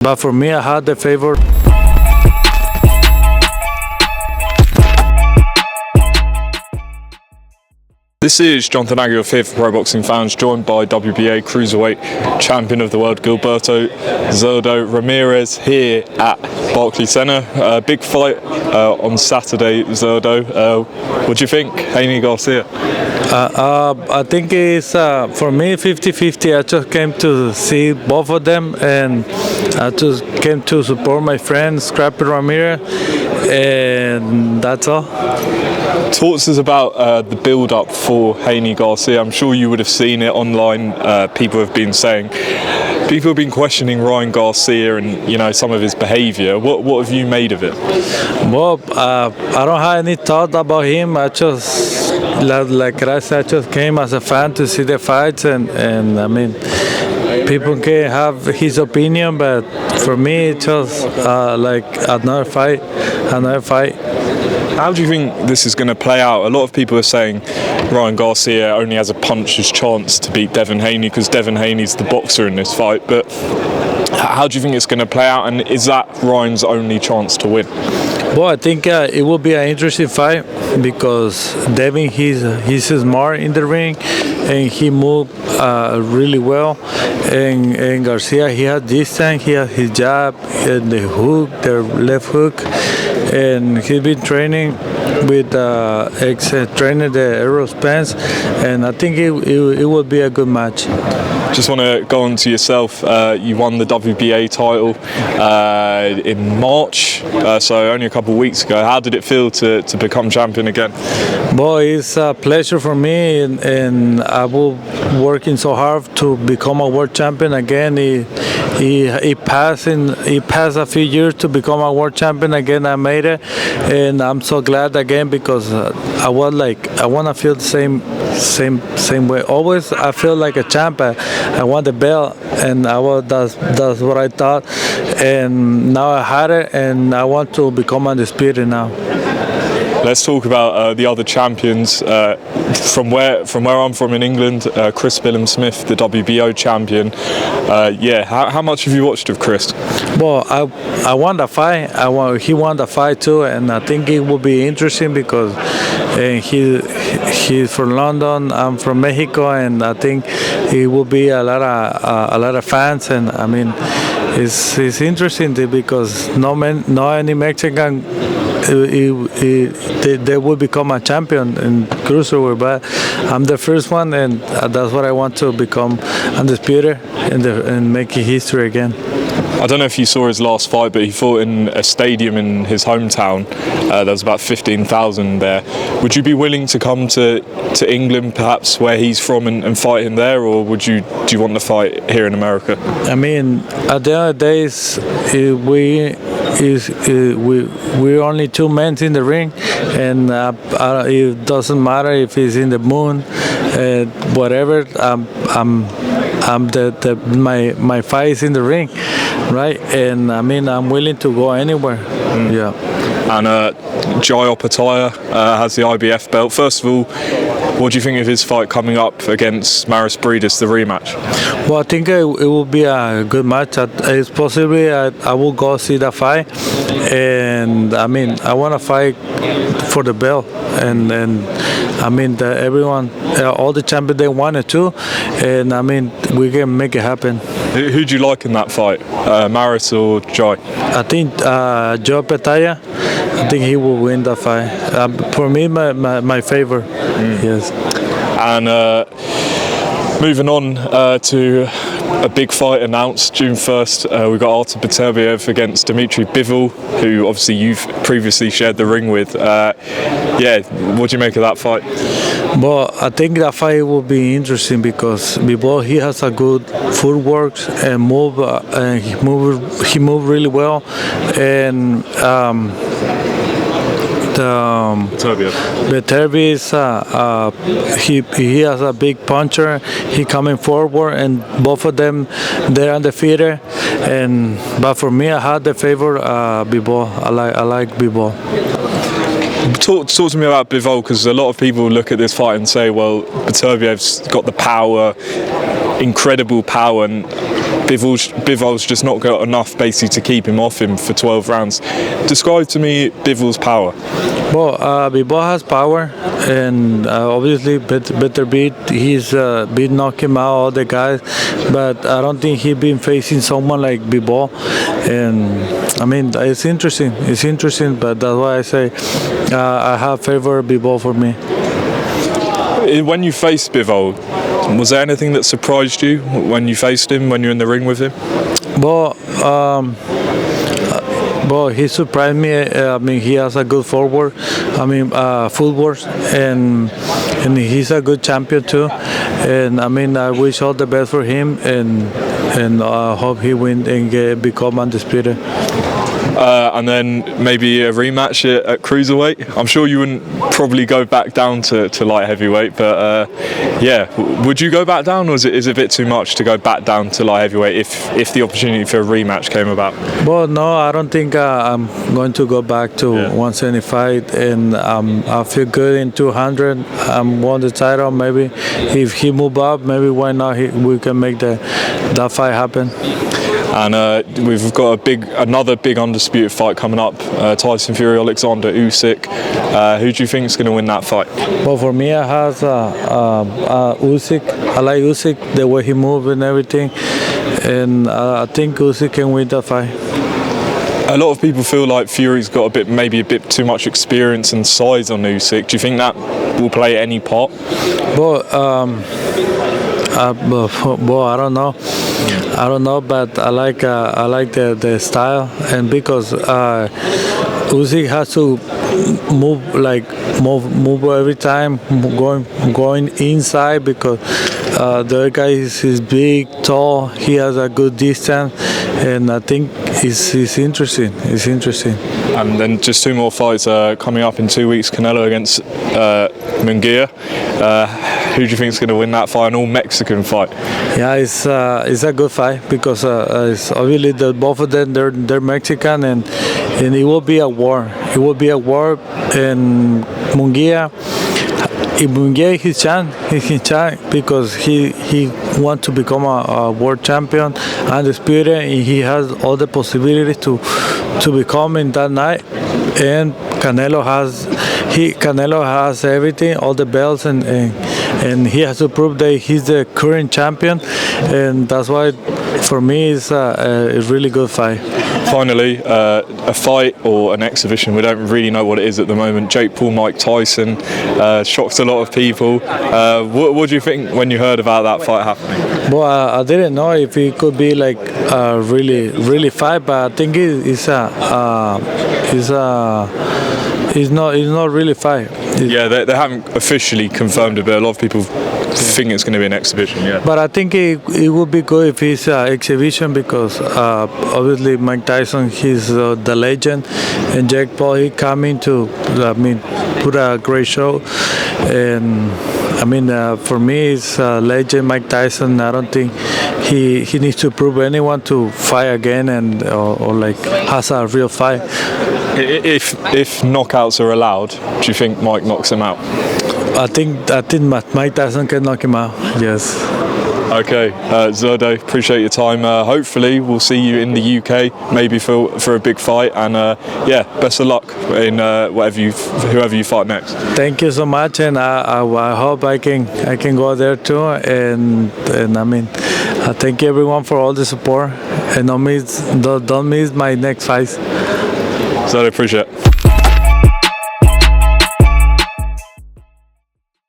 But for me, I had the favor. This is Jonathan Aguilar here for Pro Boxing Fans, joined by WBA Cruiserweight Champion of the World Gilberto Zurdo Ramirez here at Barclays Centre. Big fight on Saturday, Zurdo. What do you think, Haney Garcia? I think it's, for me, 50-50. I just came to see both of them, and I just came to support my friend, Scrappy Ramirez, and that's all. Talk to us about the build-up for Haney Garcia. I'm sure you would have seen it online. People have been questioning Ryan Garcia and some of his behaviour. What have you made of it? Well, I don't have any thought about him. I just, like I said, I just came as a fan to see the fights, and I mean, people can have his opinion, but for me, it's just like another fight. How do you think this is going to play out? A lot of people are saying Ryan Garcia only has a puncher's chance to beat Devin Haney because Devin Haney's the boxer in this fight. But how do you think it's going to play out? And is that Ryan's only chance to win? Well, I think it will be an interesting fight because Devin, he's smart in the ring and he moved really well. And Garcia, he had distance, he had his jab, and the hook, the left hook. And he's been training with ex-trainer, the Errol Spence, and I think it will be a good match. Just want to go on to yourself. You won the WBA title in March, so only a couple of weeks ago. How did it feel to become champion again? Well, it's a pleasure for me, and I will working so hard to become a world champion again. He passed a few years to become a world champion again. I made it, and I'm so glad again because I want to feel the same way. Always I feel like a champ. I want the belt, and that's what I thought. And now I had it, and I want to become undisputed now. Let's talk about the other champions. From where I'm from in England, Chris Smith, the WBO champion. How much have you watched of Chris? Well, I won the fight. He won the fight too, and I think it will be interesting because he's from London. I'm from Mexico, and I think it will be a lot of fans. And I mean, it's interesting because no any Mexican. They will become a champion in Cruiserweight, but I'm the first one, and that's what I want to become, undisputed and making history again. I don't know if you saw his last fight, but he fought in a stadium in his hometown. There was about 15,000 there. Would you be willing to come to England, perhaps where he's from, and fight him there, or do you want to fight here in America? I mean, at the end of the days, we're only two men in the ring, and it doesn't matter if he's in the moon, whatever. My fight is in the ring, right? And I mean, I'm willing to go anywhere. Yeah. And Jai Opataya has the IBF belt. First of all, what do you think of his fight coming up against Maris Breedis, the rematch? Well, I think it will be a good match. It's possibly I will go see the fight, and I mean, I want to fight for the belt, and I mean, everyone, all the champions, they wanted to, and I mean, we can make it happen. Who do you like in that fight, Maris or Jai? I think Joe Petaya. I think he will win that fight. For me, my favor. Yes. And moving on to a big fight announced June 1st. We've got Artur Beterbiev against Dmitry Bivol, who obviously you've previously shared the ring with. What do you make of that fight? Well, I think that fight will be interesting because Bivol, he has a good footwork and move, and he moved really well, and Beterbiev, he has a big puncher. He coming forward, and both of them, they're undefeated. But for me, I had the favor Bivol. I like Bivol. Talk to me about Bivol, because a lot of people look at this fight and say, well, Beterbiev's got the power, incredible power, and Bivol's just not got enough basically to keep him off him for 12 rounds. Describe to me Bivol's power. Well, Bivol has power, and obviously Beterbiev, he's been knocking out all the guys, but I don't think he's been facing someone like Bivol. And I mean, it's interesting, but that's why I say I have favor Bivol for me. When you faced Bivol, was there anything that surprised you when you faced him, when you're in the ring with him? Well, he surprised me. I mean, he has a good footwork, and he's a good champion too. And I mean, I wish all the best for him, and I hope he win and become undisputed. And then maybe a rematch at Cruiserweight. I'm sure you wouldn't probably go back down to light heavyweight, but yeah, would you go back down, or is it a bit too much to go back down to light heavyweight if the opportunity for a rematch came about? Well, no, I don't think I'm going to go back to 175, and I feel good in 200. I'm won the title. Maybe if he move up, maybe why not? We can make that fight happen. And we've got another big undisputed fight coming up. Tyson Fury, Oleksandr Usyk. Who do you think is going to win that fight? Well, for me, I have Usyk. I like Usyk, the way he moves and everything, and I think Usyk can win that fight. A lot of people feel like Fury's got maybe a bit too much experience and size on Usyk. Do you think that will play any part? Well, I don't know. But I like the style, and because Usyk has to move every time, going inside, because the other guy is big, tall. He has a good distance, and I think it's interesting. It's interesting. And then just two more fights coming up in 2 weeks. Canelo against Munguia. Who do you think is going to win that fight? An all-Mexican fight. Yeah, it's a good fight, because it's obviously both of them they're Mexican, and it will be a war. It will be a war, and Munguia. If Munguia is his chance, because he wants to become a world champion, undisputed, and he has all the possibilities to become in that night. And Canelo has everything, all the belts, and he has to prove that he's the current champion, and that's why for me it's a really good fight. Finally, a fight or an exhibition, we don't really know what it is at the moment. Jake Paul, Mike Tyson, shocked a lot of people. What do you think when you heard about that fight happening? Well, I didn't know if it could be like a really fight, but I think it's not really fight. Yeah, they haven't officially confirmed it, but a lot of people think it's going to be an exhibition. Yeah. But I think it would be good if it's an exhibition, because obviously Mike Tyson, he's the legend, and Jake Paul, he coming to put a great show, and for me it's legend Mike Tyson. I don't think he needs to prove anyone to fight again, and or like has a real fight. If knockouts are allowed, do you think Mike knocks him out? I think Mike Tyson can knock him out. Yes. Okay, Zurdo, appreciate your time. Hopefully we'll see you in the UK, maybe for a big fight, and best of luck in whoever you fight next. Thank you so much, and I hope I can go there too, and I thank everyone for all the support, and don't miss my next fight. Zurdo, appreciate it.